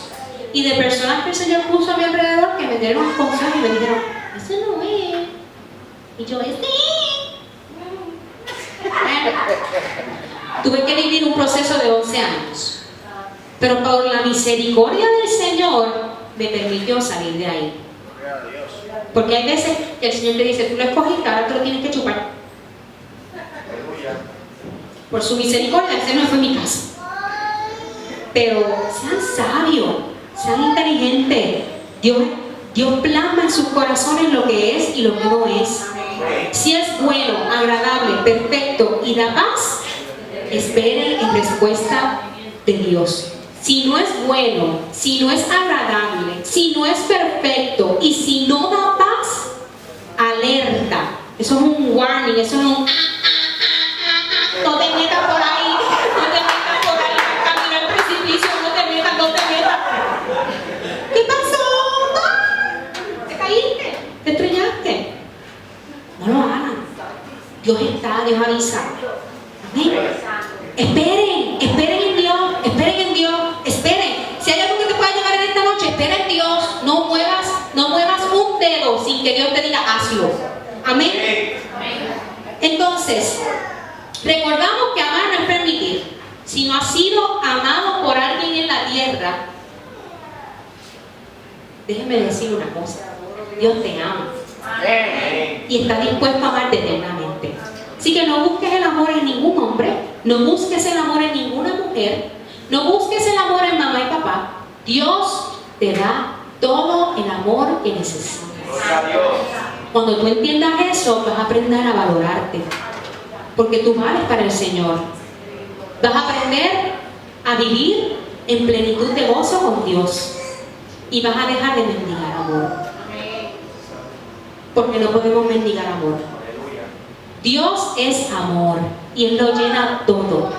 Y de personas que el Señor puso a mi alrededor que me dieron un consejo y me dijeron, eso no es. Y yo, tuve que vivir un proceso de 11 años. Pero por la misericordia del Señor me permitió salir de ahí. Porque hay veces que el Señor te dice, tú lo escogiste, ahora tú lo tienes que chupar. Por su misericordia, ese no fue mi caso. Pero sean sabios, sean inteligentes. Dios plasma en sus corazones lo que es y lo que no es. Si es bueno, agradable, perfecto y da paz, esperen en respuesta de Dios. Si no es bueno, si no es agradable, si no es perfecto y si no da paz, alerta. Eso es un warning, eso es un... No te metas por ahí, no te metas por ahí, camina al precipicio, no te metas, no te metas. ¿Qué pasó? ¿Te caíste? ¿Te estrellaste? No lo hagan. Dios está, Dios avisa. Amén. Esperen en Dios, esperen. Si hay algo que te pueda llevar en esta noche, espera en Dios. No muevas un dedo sin que Dios te diga hazlo. Amén. Entonces, recordamos que amar no es permitir. Si no has sido amado por alguien en la tierra, déjeme decir una cosa: Dios te ama y está dispuesto a amarte eternamente. Así que no busques el amor en ningún hombre, no busques el amor en ninguna mujer, no busques el amor en mamá y papá. Dios te da todo el amor que necesitas. Cuando tú entiendas eso, vas a aprender a valorarte, porque tú vales para el Señor. Vas a aprender a vivir en plenitud de gozo con Dios y vas a dejar de mendigar amor, porque no podemos mendigar amor. Dios es amor y Él lo llena todo.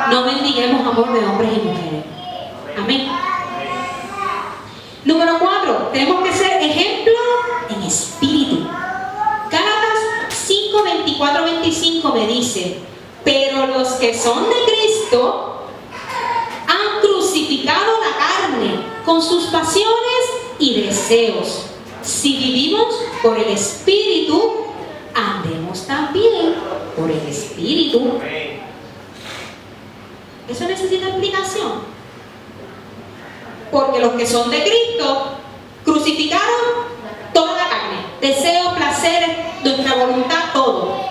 No mendiguemos amor de hombres y mujeres. Amén. Número 4, tenemos que ser ejemplo en espíritu. Gálatas 5, 24, 25 me dice: pero los que son de Cristo han crucificado la carne con sus pasiones y deseos. Si vivimos por el Espíritu, andemos también por el Espíritu. Eso necesita explicación. Porque los que son de Cristo crucificaron toda la carne, deseos, placeres, nuestra voluntad, todo.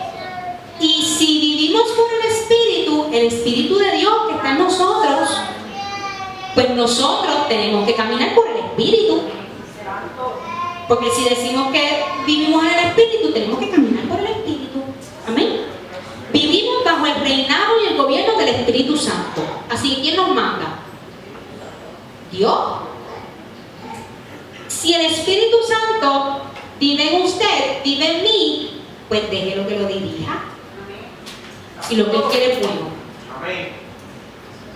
Y si vivimos por el Espíritu de Dios que está en nosotros, pues nosotros tenemos que caminar por el Espíritu. Porque si decimos que vivimos en el Espíritu, tenemos que caminar por el Espíritu. Amén. Vivimos bajo el reinado y el gobierno del Espíritu Santo. Así que ¿quién nos manda? Dios. Si el Espíritu Santo vive en usted, vive en mí, pues déjelo que lo dirija. Si lo que Él quiere es bueno.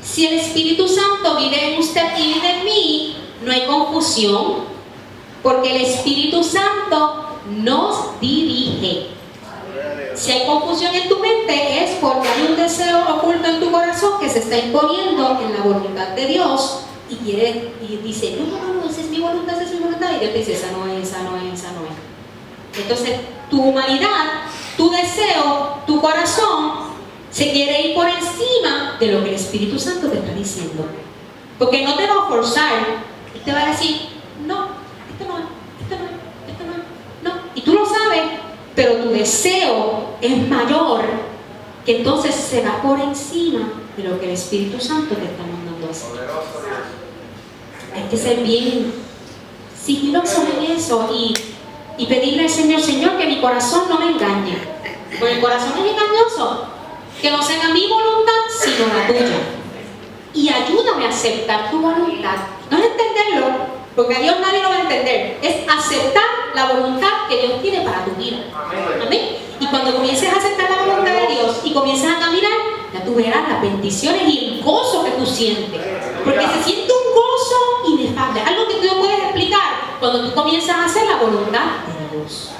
Si el Espíritu Santo vive en usted y vive en mí, no hay confusión, porque el Espíritu Santo nos dirige. Si hay confusión en tu mente, es porque hay un deseo oculto en tu corazón que se está imponiendo en la voluntad de Dios y dice: no, esa es mi voluntad, esa es mi voluntad. Y Dios te dice: esa no es. Entonces, tu humanidad, tu deseo, tu corazón se quiere ir por encima de lo que el Espíritu Santo te está diciendo. Porque no te va a forzar, Él te va a decir: no, esto no. Y tú lo sabes, pero tu deseo es mayor, que entonces se va por encima de lo que el Espíritu Santo te está mandando a hacer. Hay que ser bien sigiloso en eso y pedirle al Señor: Señor, que mi corazón no me engañe. Porque el corazón es engañoso. Que no sea mi voluntad, sino la tuya. Y ayúdame a aceptar tu voluntad. No es entenderlo, porque a Dios nadie lo va a entender. Es aceptar la voluntad que Dios tiene para tu vida. Amén. Y cuando comiences a aceptar la voluntad de Dios y comiences a caminar, ya tú verás las bendiciones y el gozo que tú sientes. Porque se siente un gozo inefable. Algo que tú no puedes explicar cuando tú comienzas a hacer la voluntad de Dios.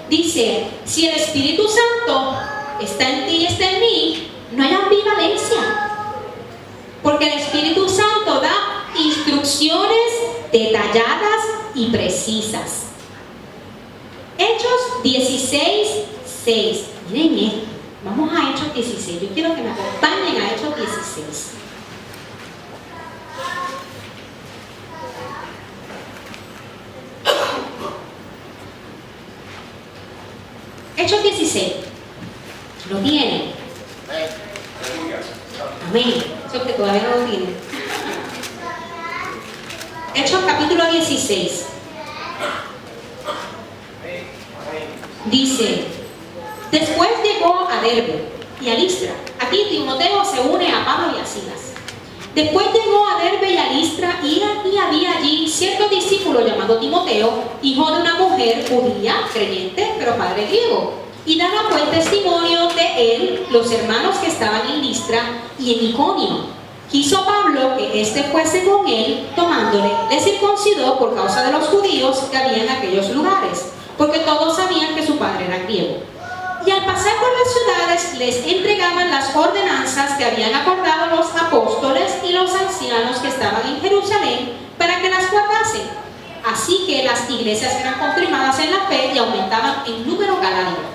Dice: si el Espíritu Santo está en ti y está en mí, no hay ambivalencia. Porque el Espíritu Santo da instrucciones detalladas y precisas. Hechos 16:6. Miren esto. Vamos a Hechos 16. Yo quiero que me acompañen a Hechos 16. Hechos 16. ¿Lo tienen? Amén. Eso que todavía no lo tienen. Hechos capítulo 16. Dice: después llegó a Derbe y a Listra. Aquí Timoteo se une a Pablo y a Silas. Después llegó a Derbe y a Listra y había allí cierto discípulo llamado Timoteo, hijo de una mujer judía, creyente, pero padre griego. Y daban pues testimonio de él los hermanos que estaban en Listra y en Iconio. Quiso Pablo que éste fuese con él, tomándole, le circuncidó por causa de los judíos que había en aquellos lugares, porque todos sabían que su padre era griego. Y al pasar por las ciudades les entregaban las ordenanzas que habían acordado los apóstoles y los ancianos que estaban en Jerusalén para que las guardasen. Así que las iglesias eran confirmadas en la fe y aumentaban en número cada día.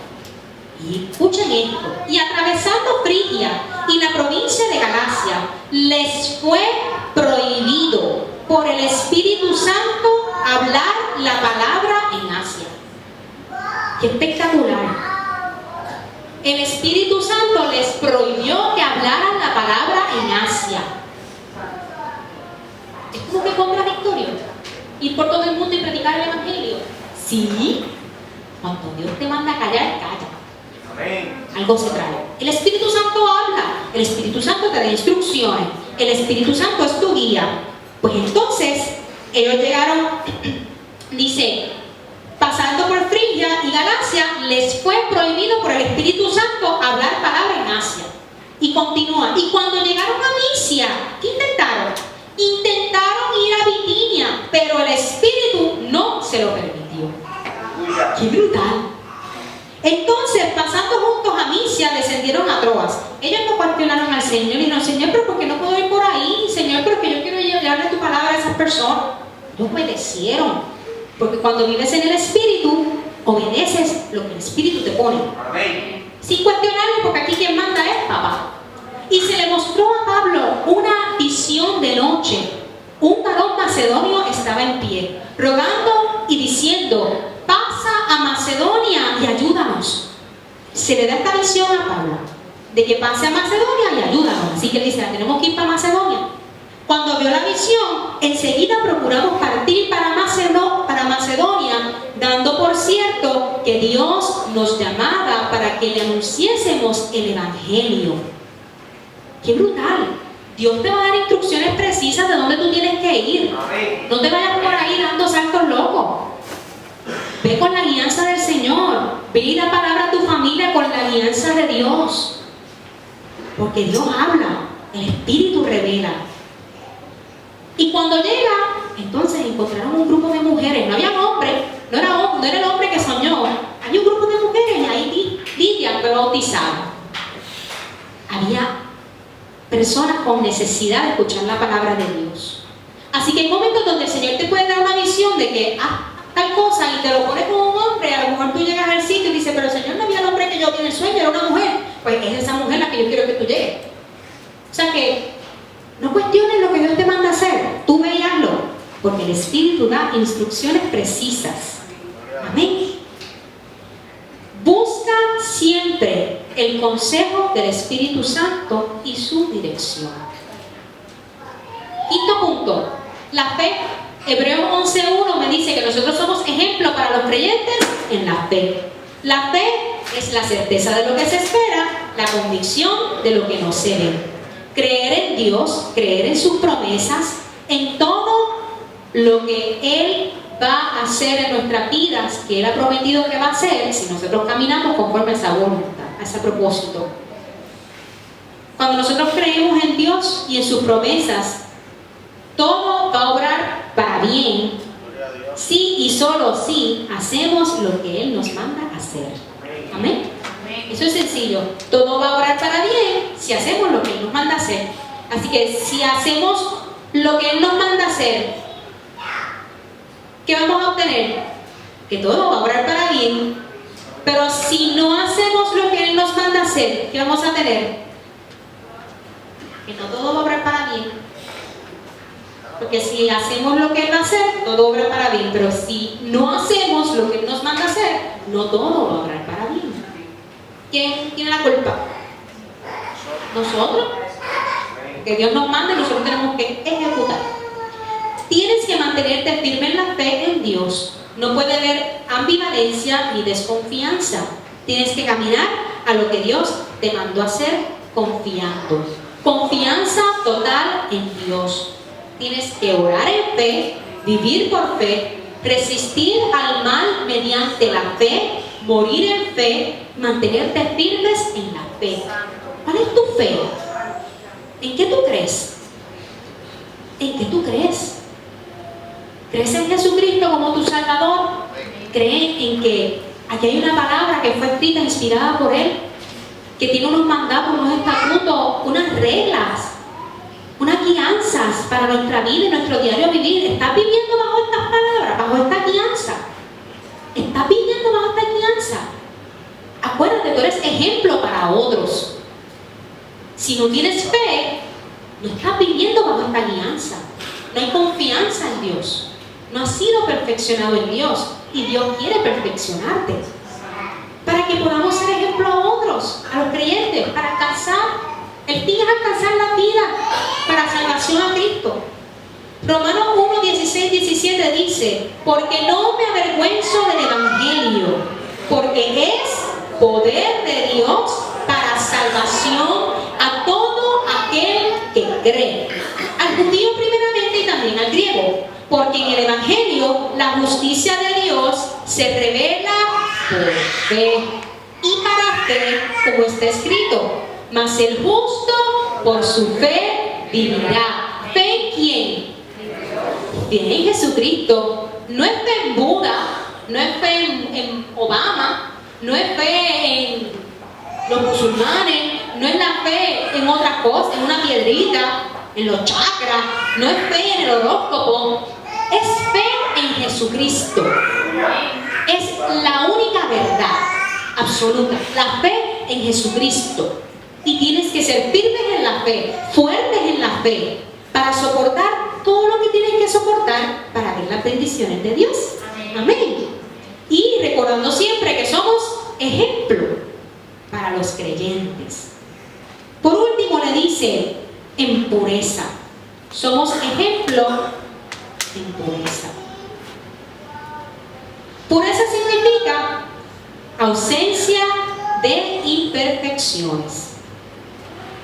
Y escuchen esto, y atravesando Frigia y la provincia de Galacia, les fue prohibido por el Espíritu Santo hablar la palabra en Asia. ¡Qué espectacular! El Espíritu Santo les prohibió que hablaran la palabra en Asia. Es como que contradictorio. Ir por todo el mundo y predicar el Evangelio. Sí, cuando Dios te manda a callar, calla. Amén. Algo se trae. El Espíritu Santo habla, el Espíritu Santo te da instrucciones, el Espíritu Santo es tu guía. Pues entonces, ellos llegaron, dice, pasando por Frigia y Galacia, les fue prohibido por el Espíritu Santo hablar palabra en Asia. Y continúa, y cuando llegaron a Misia, ¿qué intentaron? Intentaron ir a Bitinia, pero el Espíritu no se lo permitió. ¡Qué brutal! Entonces, pasando juntos a Misia, descendieron a Troas. Ellos no cuestionaron al Señor y dijeron, Señor, pero ¿por qué no puedo ir por ahí? Señor, pero que yo quiero llevarle tu palabra a esas personas. Ellos obedecieron. Porque cuando vives en el Espíritu, obedeces lo que el Espíritu te pone. Amén. Sin cuestionarle, porque aquí quien manda es papá. Y se le mostró a Pablo una visión de noche. Un varón macedonio estaba en pie, rogando y diciendo, pasa a Macedonia y ayúdanos. Se le da esta visión a Pablo, de que pase a Macedonia y ayúdanos. Así que él dice, tenemos que ir para Macedonia. Cuando vio la visión, enseguida procuramos partir para Macedonia, dando por cierto que Dios nos llamaba para que le anunciésemos el Evangelio. ¡Qué brutal! Dios te va a dar instrucciones precisas de dónde tú tienes que ir. Amén. No te vayas por ahí dando saltos locos. Ve con la guianza del Señor. Ve y da palabra a tu familia con la guianza de Dios. Porque Dios habla, el Espíritu revela. Y cuando llega, entonces encontraron un grupo de mujeres. No había hombres, no era el hombre que soñó. Había un grupo de mujeres y ahí Lidia fue bautizada. Había personas con necesidad de escuchar la palabra de Dios. Así que hay momentos donde el Señor te puede dar una visión de que tal cosa y te lo pone como un hombre. A lo mejor tú llegas al sitio y dices, pero Señor, no había el hombre que yo vi en el sueño, era una mujer. Pues es esa mujer la que yo quiero que tú llegues. O sea que no cuestiones lo que Dios te manda a hacer, tú ve y hazlo, porque el Espíritu da instrucciones precisas. Amén. Busca siempre el consejo del Espíritu Santo y su dirección. Quinto punto, la fe. Hebreos 11:1 me dice que nosotros somos ejemplo para los creyentes en la fe. La fe es la certeza de lo que se espera, la convicción de lo que no se ve. Creer en Dios, creer en sus promesas, en todo lo que Él va a hacer en nuestras vidas, que Él ha prometido que va a hacer, si nosotros caminamos conforme a esa voluntad, a ese propósito. Cuando nosotros creemos en Dios y en sus promesas, todo va a obrar para bien, si y solo si hacemos lo que Él nos manda a hacer. Amén. Eso es sencillo. Todo va a obrar para bien si hacemos lo que Él nos manda a hacer. Así que si hacemos lo que Él nos manda a hacer, ¿qué vamos a obtener? Que todo va a obrar para bien. Pero si no hacemos lo que Él nos manda a hacer, ¿qué vamos a tener? Que no todo va a obrar para bien. Porque si hacemos lo que Él va a hacer, todo obra para bien. Pero si no hacemos lo que Él nos manda a hacer, no todo va a obrar para bien. ¿Quién tiene la culpa? Nosotros. Que Dios nos manda y nosotros tenemos que ejecutar. Tienes que mantenerte firme en la fe en Dios. No puede haber ambivalencia ni desconfianza. Tienes que caminar a lo que Dios te mandó a hacer confiando. Confianza total en Dios. Tienes que orar en fe, vivir por fe, resistir al mal mediante la fe, morir en fe, mantenerte firmes en la fe. ¿Cuál es tu fe? ¿En qué tú crees? ¿En qué tú crees? ¿Crees en Jesucristo como tu Salvador? ¿Crees en que aquí hay una palabra que fue escrita, inspirada por Él, que tiene unos mandatos, unos estatutos, unas reglas, unas guianzas para nuestra vida y nuestro diario vivir? ¿Estás viviendo bajo estas palabras, bajo bajo esta guianza. Estás viviendo bajo esta guianza. Acuérdate, tú eres ejemplo para otros. Si no tienes fe, no estás viviendo bajo esta guianza. No hay confianza en Dios. No has sido perfeccionado en Dios. Y Dios quiere perfeccionarte. Para que podamos ser ejemplo a otros, a los creyentes, para alcanzar. El fin es alcanzar la vida para salvación a Cristo. Romanos 1, 16, 17 dice: porque no me avergüenzo del Evangelio, porque es poder de Dios para salvación a todo aquel que cree. Al judío primeramente y también al griego. Porque en el Evangelio la justicia de Dios se revela por fe y para fe, como está escrito: mas el justo por su fe vivirá. ¿Fe en quién? Fe en Jesucristo. No es fe en Buda, no es fe en Obama, no es fe en los musulmanes, no es la fe en otras cosas, en una piedrita, en los chakras, no es fe en el horóscopo. Es fe en Jesucristo. Es la única verdad absoluta, la fe en Jesucristo. Y tienes que ser firmes en la fe, fuertes en la fe, para soportar todo lo que tienes que soportar para ver las bendiciones de Dios. Amén. Y recordando siempre que somos ejemplo para los creyentes. Por último le dice: en pureza. Somos ejemplo en pureza. Pureza significa ausencia de imperfecciones.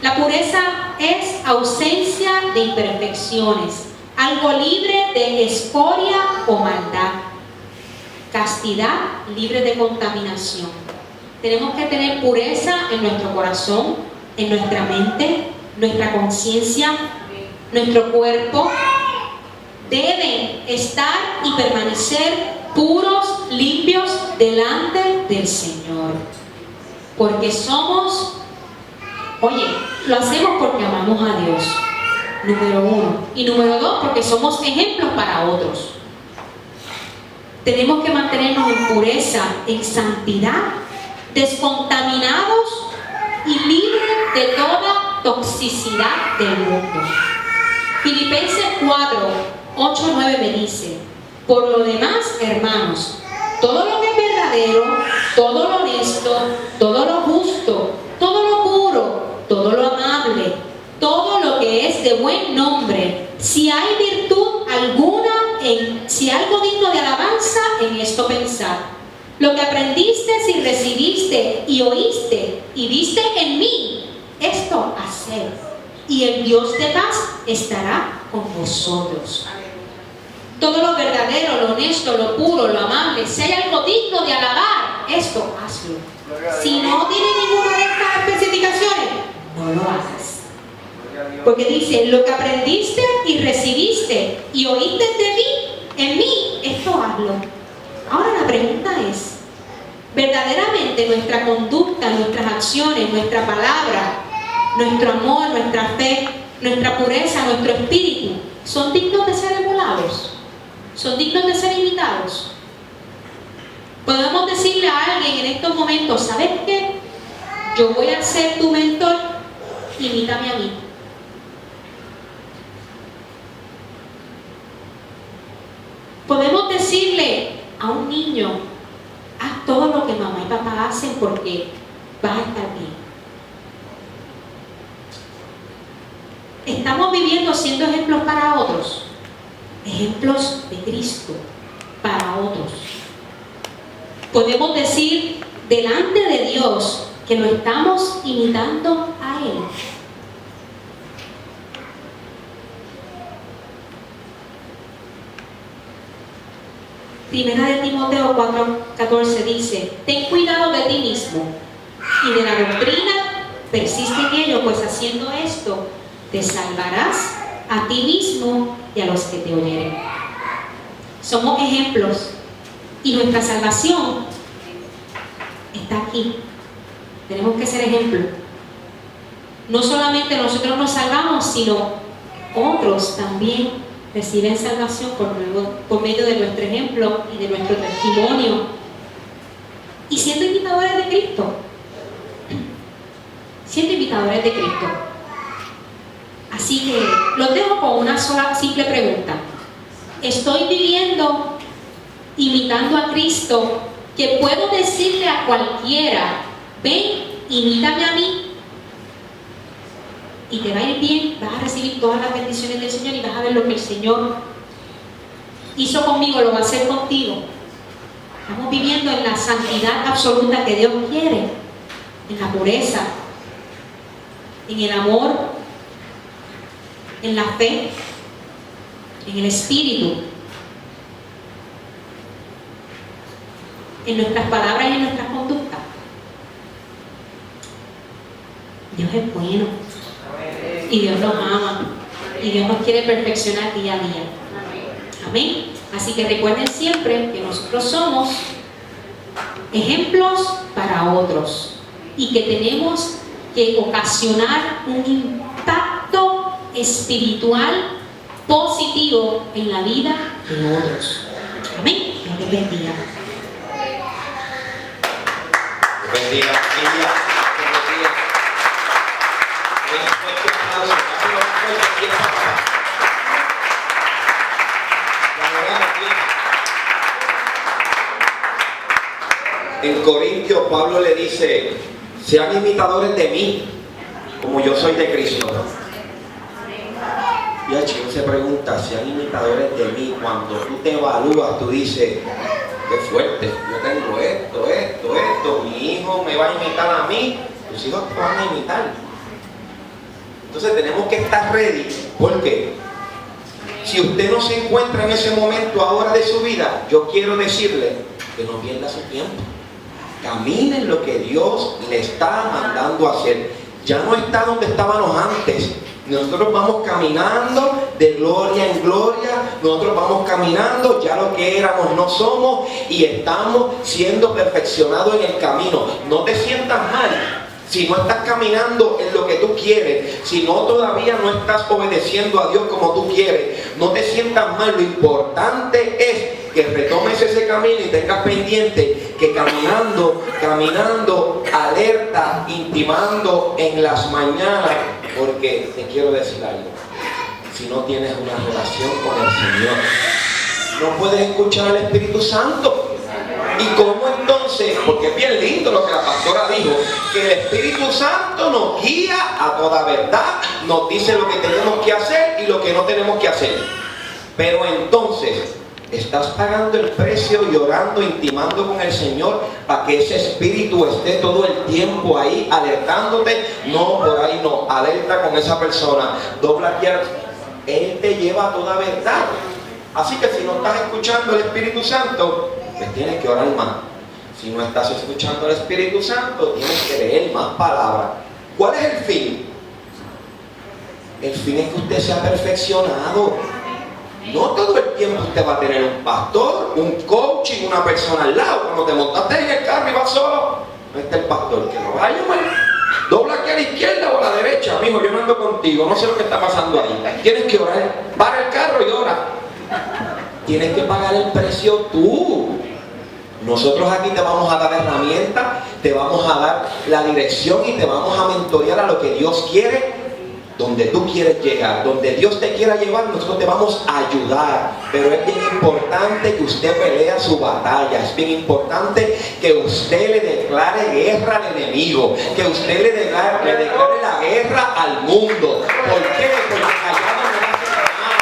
La pureza es ausencia de imperfecciones, algo libre de escoria o maldad, castidad libre de contaminación. Tenemos que tener pureza en nuestro corazón, en nuestra mente, nuestra conciencia, nuestro cuerpo. Deben estar y permanecer puros, limpios delante del Señor. Porque somos, lo hacemos porque amamos a Dios, número 1. Y número 2, porque somos ejemplos para otros. Tenemos que mantenernos en pureza, en santidad, descontaminados y libres de toda toxicidad del mundo. Filipenses 4, 8, 9 me dice: por lo demás, hermanos, todo lo que es verdadero, todo lo honesto, todo lo justo, todo lo puro, todo lo amable, todo lo que es de buen nombre, si hay virtud alguna, si algo digno de alabanza, en esto pensad. Lo que aprendiste y recibiste y oíste y viste en mí, esto haced, y el Dios de paz estará con vosotros. Todo lo verdadero, lo honesto, lo puro, lo amable, si hay algo digno de alabar, esto hazlo. Si no tiene ninguna de estas especificaciones, no lo hagas. Porque dice: lo que aprendiste y recibiste y oíste de mí, en mí, esto hazlo. Ahora la pregunta es: ¿verdaderamente nuestra conducta, nuestras acciones, nuestra palabra, nuestro amor, nuestra fe, nuestra pureza, nuestro espíritu, son dignos de ser emulados? ¿Son dignos de ser imitados? Podemos decirle a alguien en estos momentos: ¿sabes qué? Yo voy a ser tu mentor, imítame a mí. Podemos decirle a un niño: haz todo lo que mamá y papá hacen porque vas a estar bien. Estamos viviendo siendo ejemplos para otros, ejemplos de Cristo para otros. Podemos decir delante de Dios que lo estamos imitando a Él. Primera de Timoteo 4:14 dice: ten cuidado de ti mismo y de la doctrina, persiste en ello, pues haciendo esto te salvarás a ti mismo y a los que te oyeren. Somos ejemplos y nuestra salvación está aquí. Tenemos que ser ejemplos. No solamente nosotros nos salvamos, sino otros también reciben salvación por medio de nuestro ejemplo y de nuestro testimonio, y siendo imitadores de Cristo. Siendo imitadores de Cristo. Así que los dejo con una sola simple pregunta. ¿Estoy viviendo imitando a Cristo, que puedo decirle a cualquiera, ven, imítame a mí, y te va a ir bien, vas a recibir todas las bendiciones del Señor y vas a ver lo que el Señor hizo conmigo, lo va a hacer contigo? Estamos viviendo en la santidad absoluta que Dios quiere, en la pureza, en el amor, en la fe, en el espíritu, en nuestras palabras y en nuestras conductas. Dios es bueno y Dios nos ama y Dios nos quiere perfeccionar día a día. Amén. Así que recuerden siempre que nosotros somos ejemplos para otros y que tenemos que ocasionar un impacto espiritual positivo en la vida de otros. Amén. Dios les bendiga. Bendiga, bendiga. En Corintios, Pablo le dice: sean imitadores de mí, como yo soy de Cristo. Y el chico se pregunta: sean imitadores de mí. Cuando tú te evalúas, tú dices: qué fuerte, yo tengo esto, mi hijo me va a imitar a mí, tus hijos te van a imitar. Entonces tenemos que estar ready, porque si usted no se encuentra en ese momento ahora de su vida, yo quiero decirle que no pierda su tiempo. Camine en lo que Dios le está mandando a hacer. Ya no está donde estábamos antes. Nosotros vamos caminando de gloria en gloria. Nosotros vamos caminando, ya lo que éramos no somos, y estamos siendo perfeccionados en el camino. No te sientas mal si no estás caminando en lo que tú quieres, si no todavía no estás obedeciendo a Dios como tú quieres. No te sientas mal. Lo importante es que retomes ese camino y tengas pendiente que caminando, alerta, intimando en las mañanas, porque te quiero decir algo: si no tienes una relación con el Señor, no puedes escuchar al Espíritu Santo. ¿Y cómo entonces? Porque es bien lindo lo que la pastora dijo, que el Espíritu Santo nos guía a toda verdad, nos dice lo que tenemos que hacer y lo que no tenemos que hacer. Pero entonces, ¿estás pagando el precio y orando, intimando con el Señor para que ese Espíritu esté todo el tiempo ahí alertándote? No, por ahí no. Alerta con esa persona. Dobla aquí. Él te lleva a toda verdad. Así que si no estás escuchando al Espíritu Santo, pues tienes que orar más. Si no estás escuchando al Espíritu Santo, tienes que leer más palabras. ¿Cuál es el fin? El fin es que usted sea perfeccionado. No todo el tiempo usted va a tener un pastor, un coach y una persona al lado. Cuando te montaste en el carro y vas solo, no está el pastor. Que no vaya, man. Dobla aquí a la izquierda o a la derecha. Amigo, yo no ando contigo, no sé lo que está pasando ahí. Tienes que orar. Para el carro y ora. Tienes que pagar el precio tú. Nosotros aquí te vamos a dar herramientas, te vamos a dar la dirección y te vamos a mentorear a lo que Dios quiere, donde tú quieres llegar, donde Dios te quiera llevar. Nosotros te vamos a ayudar, pero es bien importante que usted pelea su batalla. Es bien importante que usted le declare guerra al enemigo, que usted le declare la guerra al mundo. ¿Por qué? Porque callado no va a hacer nada.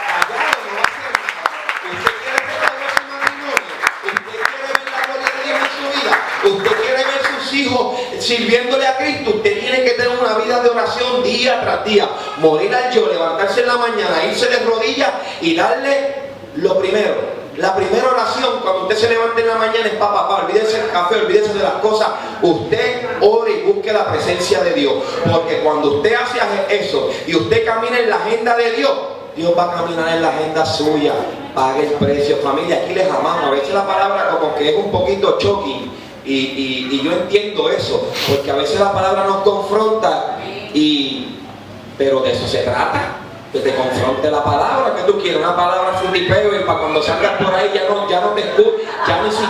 Callado no va a hacer nada. Usted quiere ver a Dios en matrimonio, usted quiere ver la gloria de Dios en su vida, usted quiere ver sus hijos sirviéndole a Cristo. Usted tiene que tener una vida de oración día tras día. Morir al yo, levantarse en la mañana, irse de rodillas y darle lo primero. La primera oración cuando usted se levante en la mañana es: papá, olvídese del café, olvídese de las cosas. Usted ore y busque la presencia de Dios. Porque cuando usted hace eso y usted camina en la agenda de Dios, Dios va a caminar en la agenda suya. Pague el precio. Familia, aquí les amamos. A veces la palabra como que es un poquito shocking. Y yo entiendo eso, porque a veces la palabra nos confronta, pero de eso se trata. Que te confronte la palabra que tú quieres, una palabra frutipeo y para cuando salgas por ahí ya no te escuches, ya ni siquiera